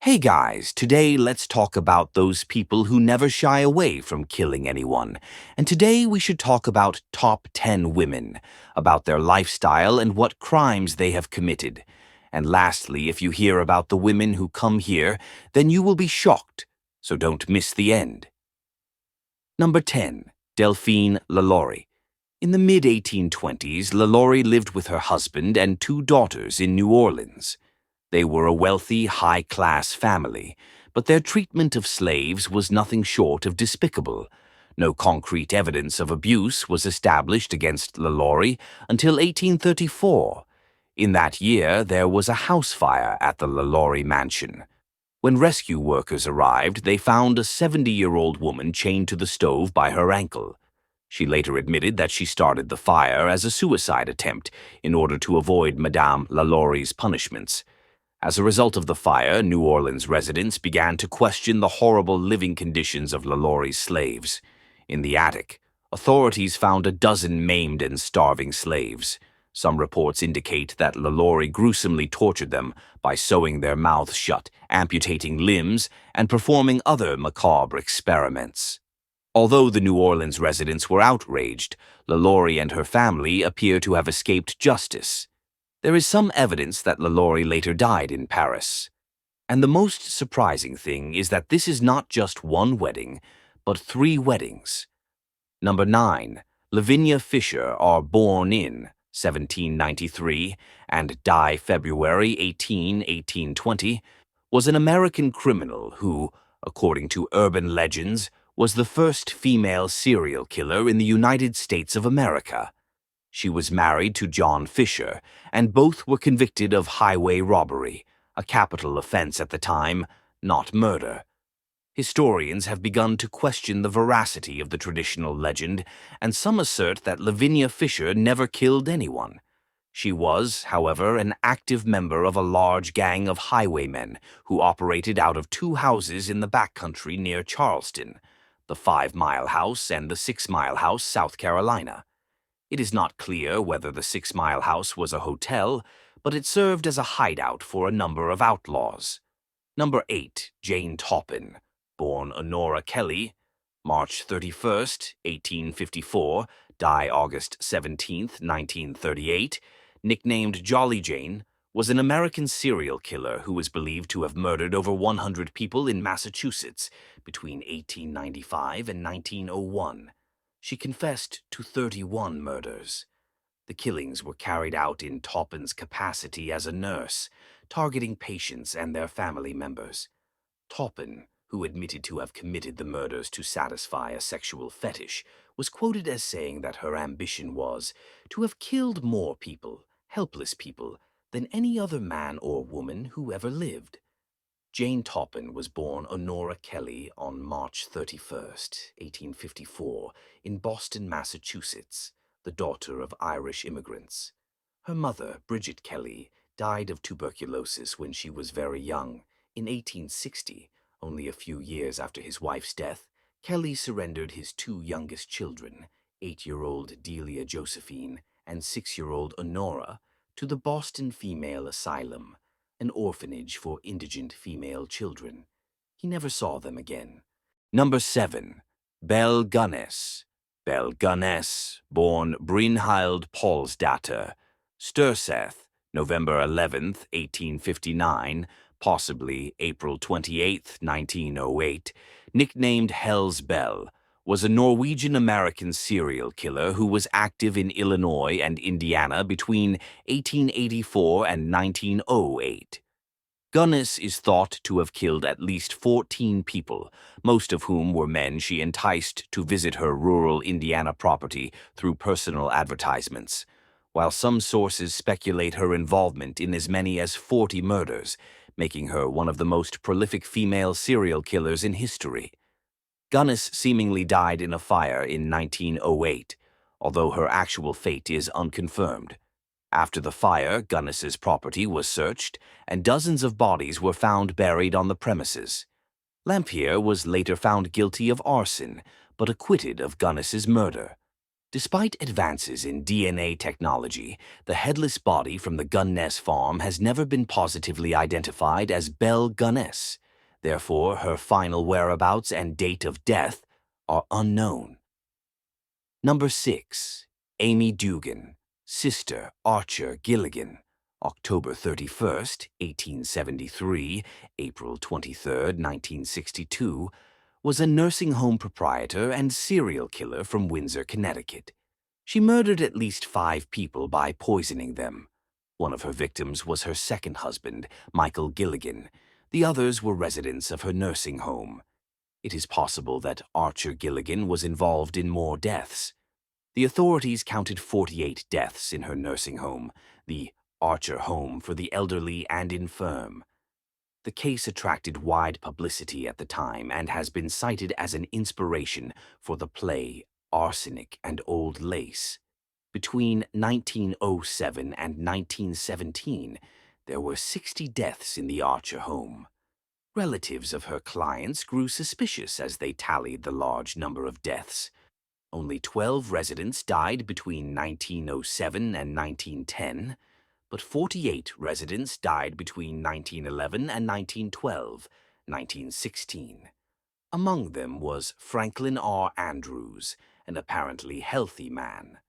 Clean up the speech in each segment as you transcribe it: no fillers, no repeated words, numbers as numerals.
Hey guys, today let's talk about those people who never shy away from killing anyone. And today we should talk about top 10 women, about their lifestyle and what crimes they have committed. And lastly, if you hear about the women who come here, then you will be shocked, so don't miss the end. Number 10. Delphine LaLaurie. In the mid-1820s, LaLaurie lived with her husband and two daughters in New Orleans. They were a wealthy, high-class family, but their treatment of slaves was nothing short of despicable. No concrete evidence of abuse was established against LaLaurie until 1834. In that year, there was a house fire at the LaLaurie mansion. When rescue workers arrived, they found a 70-year-old woman chained to the stove by her ankle. She later admitted that she started the fire as a suicide attempt in order to avoid Madame LaLaurie's punishments. As a result of the fire, New Orleans residents began to question the horrible living conditions of LaLaurie's slaves. In the attic, authorities found a dozen maimed and starving slaves. Some reports indicate that LaLaurie gruesomely tortured them by sewing their mouths shut, amputating limbs, and performing other macabre experiments. Although the New Orleans residents were outraged, LaLaurie and her family appear to have escaped justice. There is some evidence that LaLaurie later died in Paris. And the most surprising thing is that this is not just one wedding, but 3 weddings. Number 9. Levinia Fischer, born in 1793 and die February 18, 1820, was an American criminal who, according to urban legends, was the first female serial killer in the United States of America. She was married to John Fisher, and both were convicted of highway robbery, a capital offense at the time, not murder. Historians have begun to question the veracity of the traditional legend, and some assert that Levinia Fischer never killed anyone. She was, however, an active member of a large gang of highwaymen who operated out of 2 houses in the backcountry near Charleston, the 5 Mile House and the 6 Mile House, South Carolina. It is not clear whether the 6 Mile House was a hotel, but it served as a hideout for a number of outlaws. Number 8. Jane Toppen, born Honora Kelly, March 31st, 1854, die August 17th, 1938, nicknamed Jolly Jane, was an American serial killer who is believed to have murdered over 100 people in Massachusetts between 1895 and 1901. She confessed to 31 murders. The killings were carried out in Toppen's capacity as a nurse, targeting patients and their family members. Toppen, who admitted to have committed the murders to satisfy a sexual fetish, was quoted as saying that her ambition was to have killed more people, helpless people, than any other man or woman who ever lived. Jane Toppen was born Honora Kelly on March 31st, 1854, in Boston, Massachusetts, the daughter of Irish immigrants. Her mother, Bridget Kelly, died of tuberculosis when she was very young. In 1860, only a few years after his wife's death, Kelly surrendered his 2 youngest children, 8-year-old Delia Josephine and 6-year-old Honora, to the Boston Female Asylum, an orphanage for indigent female children. He never saw them again. Number 7. Bel Gores. Bel Gores, born Brynhild Paulsdatter, Sturseth, November 11th, 1859, possibly April 28th, 1908, nicknamed Hell's Bell, was a Norwegian-American serial killer who was active in Illinois and Indiana between 1884 and 1908. Gores is thought to have killed at least 14 people, most of whom were men she enticed to visit her rural Indiana property through personal advertisements, while some sources speculate her involvement in as many as 40 murders, making her one of the most prolific female serial killers in history. Gores seemingly died in a fire in 1908, although her actual fate is unconfirmed. After the fire, Gunness's property was searched, and dozens of bodies were found buried on the premises. Lampier was later found guilty of arson, but acquitted of Gunness's murder. Despite advances in DNA technology, the headless body from the Gun Ness farm has never been positively identified as Bel Gores. Therefore, her final whereabouts and date of death are unknown. Number 6. Amy Dugan, Sister Archer Gilligan, October 31st, 1873, April 23rd, 1962, was a nursing home proprietor and serial killer from Windsor, Connecticut. She murdered at least 5 people by poisoning them. One of her victims was her second husband, Michael Gilligan. The others were residents of her nursing home. It is possible that Archer Gilligan was involved in more deaths. The authorities counted 48 deaths in her nursing home, the Archer Home for the Elderly and Infirm. The case attracted wide publicity at the time and has been cited as an inspiration for the play Arsenic and Old Lace. Between 1907 and 1917, there were 60 deaths in the Archer home. Relatives of her clients grew suspicious as they tallied the large number of deaths. Only 12 residents died between 1907 and 1910, but 48 residents died between 1911 and 1912, 1916. Among them was Franklin R. Andrews, an apparently healthy man.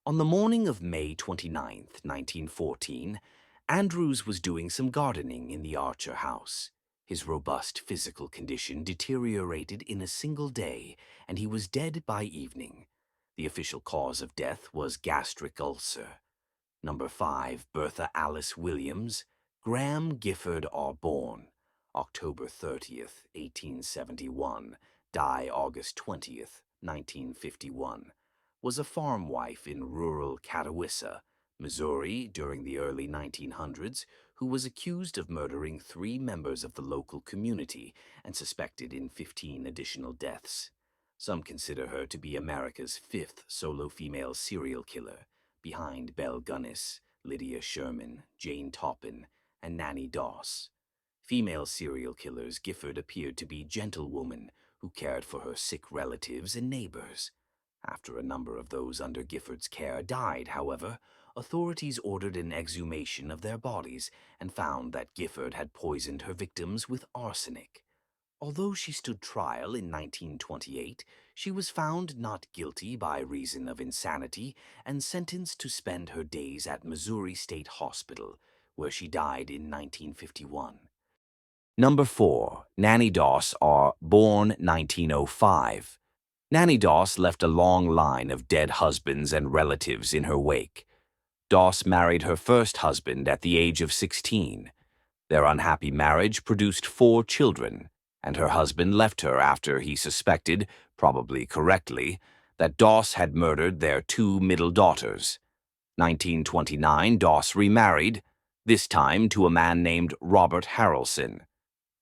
On the morning of May 29, 1914, Andrews was doing some gardening in the Archer house. His robust physical condition deteriorated in a single day, and he was dead by evening. The official cause of death was gastric ulcer. Number 5, Bertha Alice Williams, Graham Gifford Orborn, October 30th, 1871, die August 20th, 1951, was a farm wife in rural Catawissa, Missouri during the early 1900s, who was accused of murdering 3 members of the local community and suspected in 15 additional deaths. Some consider her to be America's 5th solo female serial killer, behind Bel Gores, Lydia Sherman, Jane Toppen, and Nanny DOSS. Female serial killers, Gifford appeared to be gentlewomen who cared for her sick relatives and neighbors. After a number of those under Gifford's care died, however, authorities ordered an exhumation of their bodies and found that Gifford had poisoned her victims with arsenic. Although she stood trial in 1928, she was found not guilty by reason of insanity and sentenced to spend her days at Missouri State Hospital, where she died in 1951. Number 4. Nanny DOSS, born 1905. Nanny DOSS left a long line of dead husbands and relatives in her wake. DOSS married her first husband at the age of 16. Their unhappy marriage produced 4 children, and her husband left her after he suspected, probably correctly, that DOSS had murdered their 2 middle daughters. 1929, DOSS remarried, this time to a man named Robert Harrelson.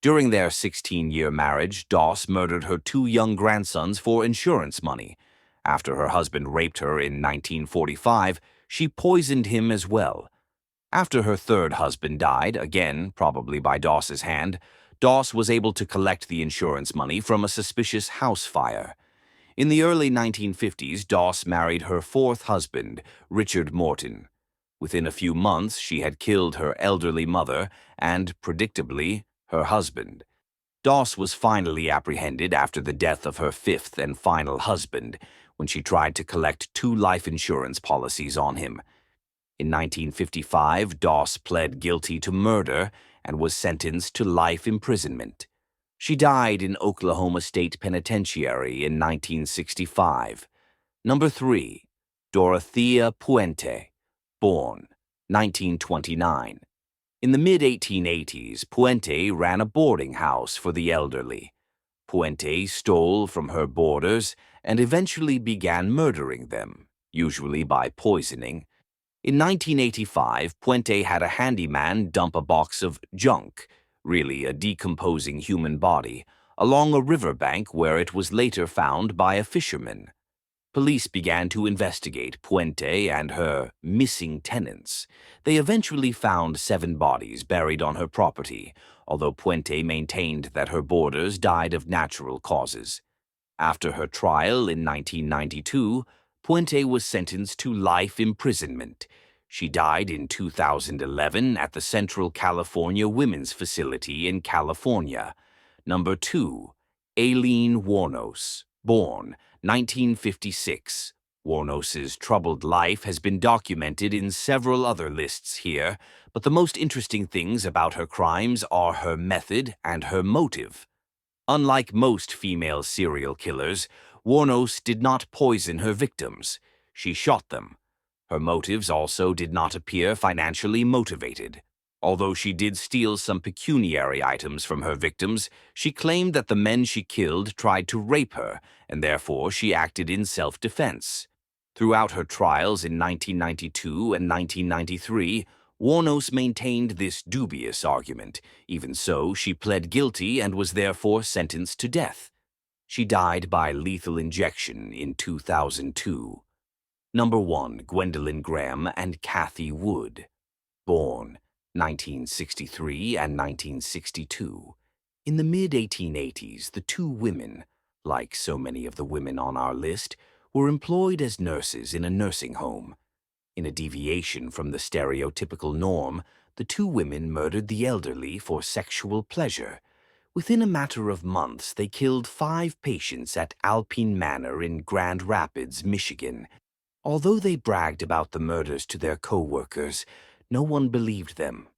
During their 16-year marriage, DOSS murdered her 2 young grandsons for insurance money. After her husband raped her in 1945, she poisoned him as well. After her third husband died, again probably by DOSS's hand, DOSS was able to collect the insurance money from a suspicious house fire. In the early 1950s, DOSS married her 4th husband, Richard Morton. Within a few months, she had killed her elderly mother and, predictably, her husband. DOSS was finally apprehended after the death of her 5th and final husband, when she tried to collect 2 life insurance policies on him. In 1955, DOSS pled guilty to murder and was sentenced to life imprisonment. She died in Oklahoma State Penitentiary in 1965. Number 3. Doria Puente, born 1929. In the mid-1880s, Puente ran a boarding house for the elderly. Puente stole from her boarders and eventually began murdering them, usually by poisoning. In 1985, Puente had a handyman dump a box of junk, really a decomposing human body, along a riverbank where it was later found by a fisherman. Police began to investigate Puente and her missing tenants. They eventually found 7 bodies buried on her property, although Puente maintained that her boarders died of natural causes. After her trial in 1992, Puente was sentenced to life imprisonment. She died in 2011 at the Central California Women's Facility in California. Number 2. Aileen Wuornos, born 1956. Wuornos's troubled life has been documented in several other lists here, but the most interesting things about her crimes are her method and her motive. Unlike most female serial killers, Wuornos did not poison her victims. She shot them. Her motives also did not appear financially motivated. Although she did steal some pecuniary items from her victims, she claimed that the men she killed tried to rape her, and therefore she acted in self-defense. Throughout her trials in 1992 and 1993, Wuornos maintained this dubious argument. Even so, she pled guilty and was therefore sentenced to death. She died by lethal injection in 2002. Number 1. Gwendolyn Graham and Kathy Wood, born 1963 and 1962. In the mid-1880s, the two women, like so many of the women on our list, were employed as nurses in a nursing home. In a deviation from the stereotypical norm, the two women murdered the elderly for sexual pleasure. Within a matter of months, they killed 5 patients at Alpine Manor in Grand Rapids, Michigan. Although they bragged about the murders to their co-workers, no one believed them.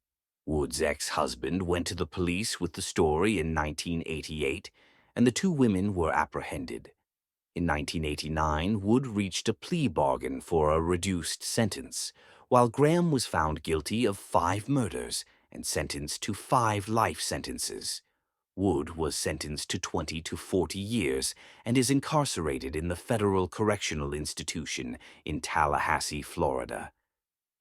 Wood's ex-husband went to the police with the story in 1988, and the two women were apprehended. In 1989, Wood reached a plea bargain for a reduced sentence, while Graham was found guilty of 5 murders and sentenced to 5 life sentences. Wood was sentenced to 20 to 40 years and is incarcerated in the Federal Correctional Institution in Tallahassee, Florida.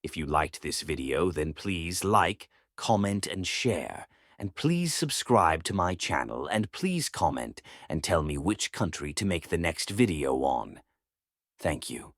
If you liked this video, then please like, comment, and share. And please subscribe to my channel, and please comment and tell me which country to make the next video on. Thank you.